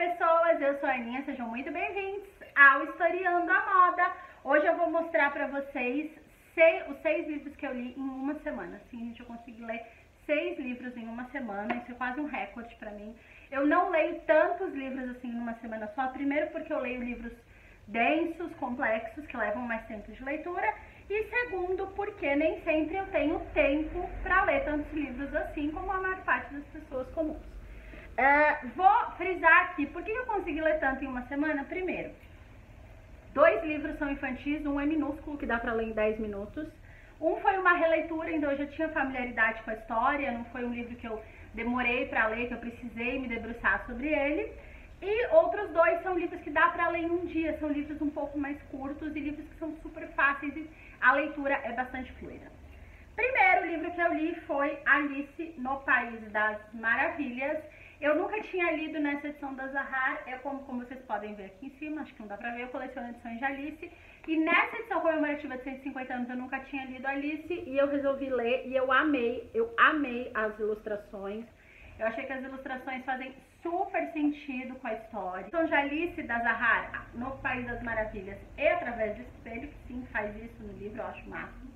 pessoas, eu sou a Aninha, sejam muito bem-vindos ao Historiando a Moda. Hoje eu vou mostrar pra vocês os 6 livros que eu li em uma semana. Sim, gente, eu consegui ler 6 livros em uma semana, isso é quase um recorde pra mim. Eu não leio tantos livros assim em uma semana só, primeiro porque eu leio livros densos, complexos, que levam mais tempo de leitura, e segundo porque nem sempre eu tenho tempo pra ler tantos livros assim como a maior parte das pessoas comuns. Vou frisar aqui, por que eu consegui ler tanto em uma semana? Primeiro, 2 livros são infantis, um é minúsculo, que dá pra ler em 10 minutos. Um foi uma releitura, então eu já tinha familiaridade com a história, não foi um livro que eu demorei pra ler, que eu precisei me debruçar sobre ele. E outros 2 são livros que dá pra ler em um dia, são livros um pouco mais curtos e livros que são super fáceis e a leitura é bastante fluida. Primeiro livro que eu li foi Alice no País das Maravilhas. Eu nunca tinha lido nessa edição da Zahar, como vocês podem ver aqui em cima, acho que não dá pra ver, eu coleciono edições de Alice. E nessa edição comemorativa de 150 anos eu nunca tinha lido Alice e eu resolvi ler e eu amei as ilustrações. Eu achei que as ilustrações fazem super sentido com a história. Então, de Alice da Zahar no País das Maravilhas e Através do Espelho, que sim, faz isso no livro, eu acho o máximo.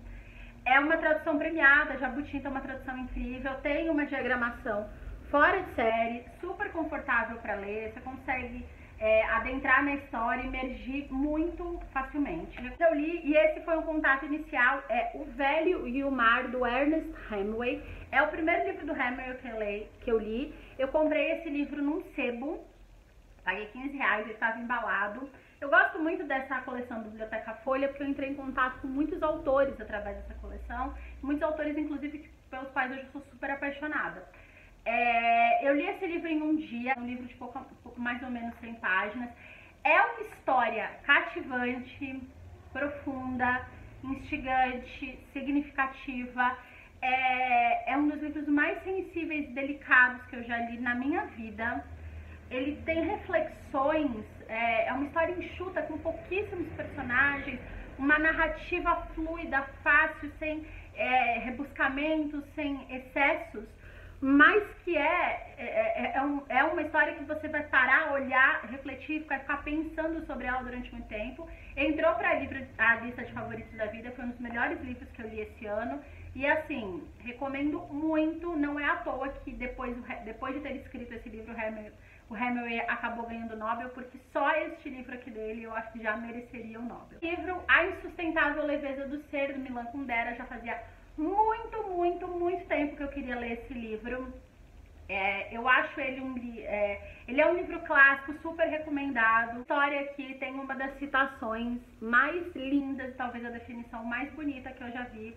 É uma tradução premiada, Jabuti é uma tradução incrível, tem uma diagramação fora de série, super confortável para ler, você consegue adentrar na história e imergir muito facilmente. Eu li, e esse foi um contato inicial, é O Velho e o Mar, do Ernest Hemingway. É o primeiro livro do Hemingway que eu li. Eu comprei esse livro num sebo, paguei 15 reais, ele estava embalado. Eu gosto muito dessa coleção do Biblioteca Folha, porque eu entrei em contato com muitos autores através dessa coleção, muitos autores, inclusive, pelos quais hoje eu sou super apaixonada. Eu li esse livro em um dia, um livro de pouco mais ou menos 100 páginas. É uma história cativante, profunda, instigante, significativa. É um dos livros mais sensíveis e delicados que eu já li na minha vida. Ele tem reflexões, é uma história enxuta com pouquíssimos personagens, uma narrativa fluida, fácil, sem rebuscamentos, sem excessos, mas que é uma história que você vai parar, olhar, refletir, ficar pensando sobre ela durante muito tempo. Entrou para a lista de favoritos da vida, foi um dos melhores livros que eu li esse ano. E assim, recomendo muito, não é à toa que depois de ter escrito esse livro, o Hemingway acabou ganhando o Nobel, porque só este livro aqui dele eu acho que já mereceria o Nobel. O livro A Insustentável Leveza do Ser, do Milan Kundera, já fazia muito tempo que eu queria ler esse livro. Eu acho ele ele é um livro clássico, super recomendado. A história aqui tem uma das citações mais lindas, talvez a definição mais bonita que eu já vi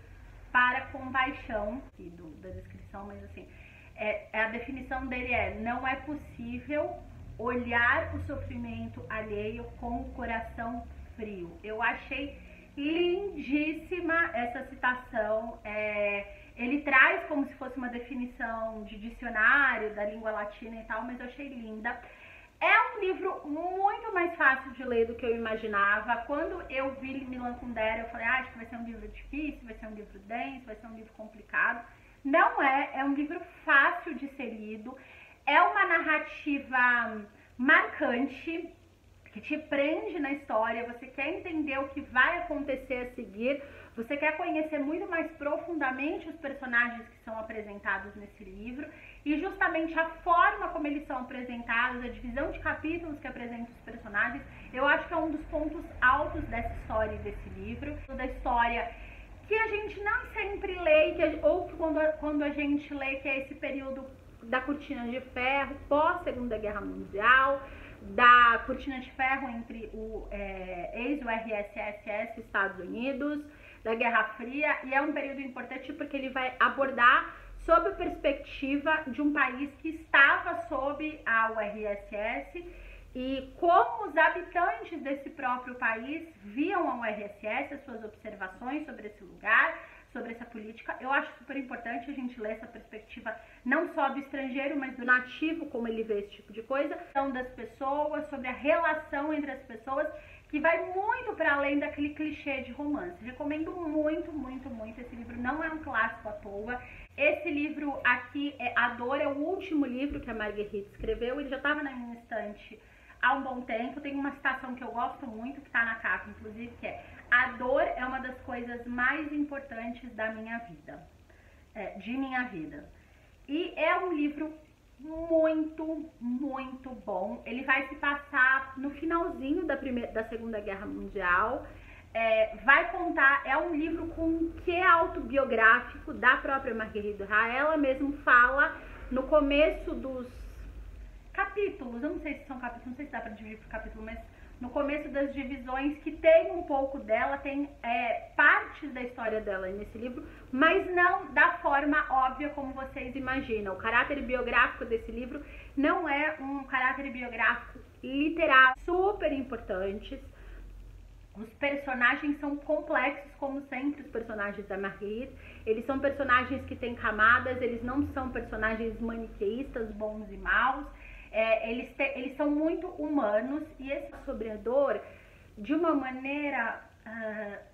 para compaixão, da descrição, mas assim, a definição dele não é possível olhar o sofrimento alheio com o coração frio. Eu achei lindíssima essa citação. Ele traz como se fosse uma definição de dicionário da língua latina e tal, mas eu achei linda. É um livro muito mais fácil de ler do que eu imaginava. Quando eu vi Milan Kundera, eu falei, acho que vai ser um livro difícil, vai ser um livro denso, vai ser um livro complicado. Não é um livro fácil de ser lido. É uma narrativa marcante, que te prende na história, você quer entender o que vai acontecer a seguir, você quer conhecer muito mais profundamente os personagens que são apresentados nesse livro, e justamente a forma como eles são apresentados, a divisão de capítulos que apresenta os personagens, eu acho que é um dos pontos altos dessa história e desse livro, da história que a gente não sempre lê, ou que quando a gente lê, que é esse período da cortina de ferro, pós-Segunda Guerra Mundial, da cortina de ferro entre o ex-URSS e Estados Unidos, da Guerra Fria, e é um período importante porque ele vai abordar sob a perspectiva de um país que estava sob a URSS e como os habitantes desse próprio país viam a URSS, as suas observações sobre esse lugar, sobre essa política. Eu acho super importante a gente ler essa perspectiva não só do estrangeiro, mas do nativo, como ele vê esse tipo de coisa, das pessoas, sobre a relação entre as pessoas, que vai muito para além daquele clichê de romance. Recomendo muito, muito, muito. Esse livro não é um clássico à toa. Esse livro aqui, A Dor, é o último livro que a Marguerite escreveu. Ele já estava na minha estante há um bom tempo. Tem uma citação que eu gosto muito, que está na capa, inclusive, que é: a dor é uma das coisas mais importantes da minha vida. De minha vida. E é um livro muito, muito bom. Ele vai se passar no finalzinho da Segunda Guerra Mundial. Vai contar, é um livro com um quê autobiográfico da própria Marguerite Duras. Ela mesma fala no começo dos capítulos, eu não sei se são capítulos, não sei se dá pra dividir por capítulo, mas no começo das divisões, que tem um pouco dela, tem partes da história dela nesse livro, mas não da forma óbvia como vocês imaginam. O caráter biográfico desse livro não é um caráter biográfico literal, super importantes. Os personagens são complexos, como sempre, os personagens da Marguerite. Eles são personagens que têm camadas, eles não são personagens maniqueístas, bons e maus. Eles são muito humanos, e esse sobre a dor, de uma maneira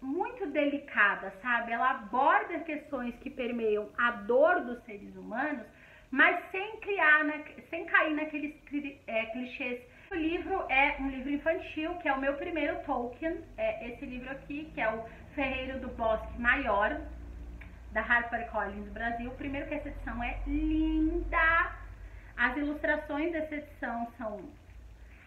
muito delicada, sabe? Ela aborda questões que permeiam a dor dos seres humanos, mas sem cair naqueles clichês. O livro é um livro infantil, que é o meu primeiro Tolkien, esse livro aqui, que é o Ferreiro do Bosque Maior, da HarperCollins Brasil. Primeiro que essa edição é linda, as ilustrações dessa edição são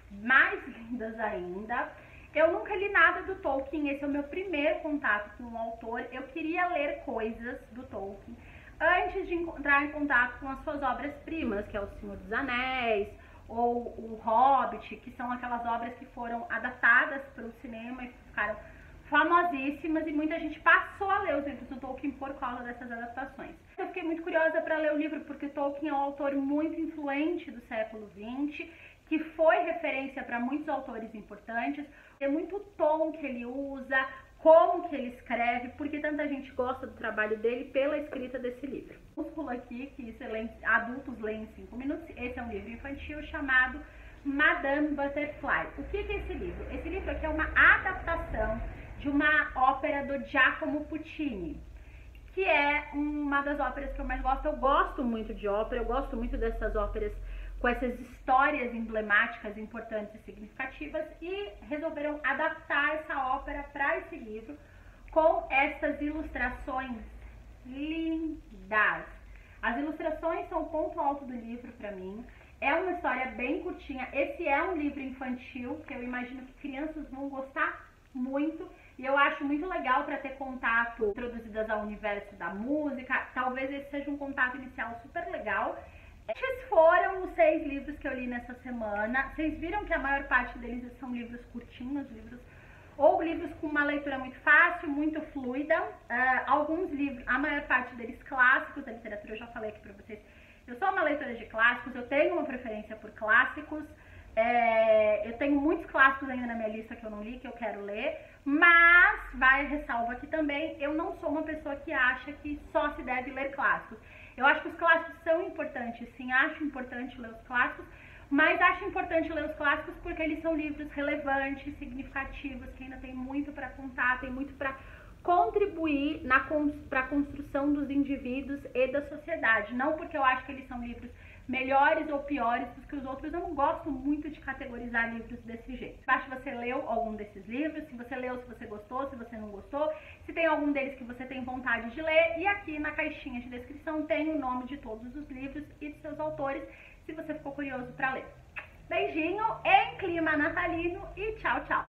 mais lindas ainda. Eu nunca li nada do Tolkien, esse é o meu primeiro contato com o autor. Eu queria ler coisas do Tolkien antes de entrar em contato com as suas obras-primas, que é O Senhor dos Anéis, ou O Hobbit, que são aquelas obras que foram adaptadas para o cinema e ficaram famosíssimas, e muita gente passou a ler os livros do Tolkien por causa dessas adaptações. Eu fiquei muito curiosa para ler o livro, porque Tolkien é um autor muito influente do século XX, que foi referência para muitos autores importantes. É muito o tom que ele usa, como que ele escreve, porque tanta gente gosta do trabalho dele pela escrita desse livro. Vamos pular aqui, que adultos leem em 5 minutos. Esse é um livro infantil chamado Madame Butterfly. O que é esse livro? Esse livro aqui é uma adaptação de uma ópera do Giacomo Puccini, que é uma das óperas que eu mais gosto. Eu gosto muito de ópera, eu gosto muito dessas óperas com essas histórias emblemáticas, importantes e significativas, e resolveram adaptar essa ópera para esse livro com essas ilustrações lindas. As ilustrações são o ponto alto do livro para mim. É uma história bem curtinha. Esse é um livro infantil que eu imagino que crianças vão gostar muito, e eu acho muito legal para ter contato introduzidas ao universo da música. Talvez esse seja um contato inicial super legal. Esses foram os 6 livros que eu li nessa semana. Vocês viram que a maior parte deles são livros curtinhos, ou livros com uma leitura muito fácil, muito fluida. Alguns livros, a maior parte deles clássicos da literatura. Eu já falei aqui pra vocês, eu sou uma leitora de clássicos, eu tenho uma preferência por clássicos. Eu tenho muitos clássicos ainda na minha lista que eu não li, que eu quero ler, mas vai ressalva aqui também, eu não sou uma pessoa que acha que só se deve ler clássicos. Eu acho que os clássicos são importantes, sim, acho importante ler os clássicos, mas acho importante ler os clássicos porque eles são livros relevantes, significativos, que ainda tem muito para contar, tem muito para contribuir para a construção dos indivíduos e da sociedade. Não porque eu acho que eles são livros melhores ou piores do que os outros. Eu não gosto muito de categorizar livros desse jeito. Acho que você leu algum desses livros, se você leu, se você gostou, se você não gostou, se tem algum deles que você tem vontade de ler, e aqui na caixinha de descrição tem o nome de todos os livros e de seus autores, se você ficou curioso para ler. Beijinho em clima natalino e tchau, tchau!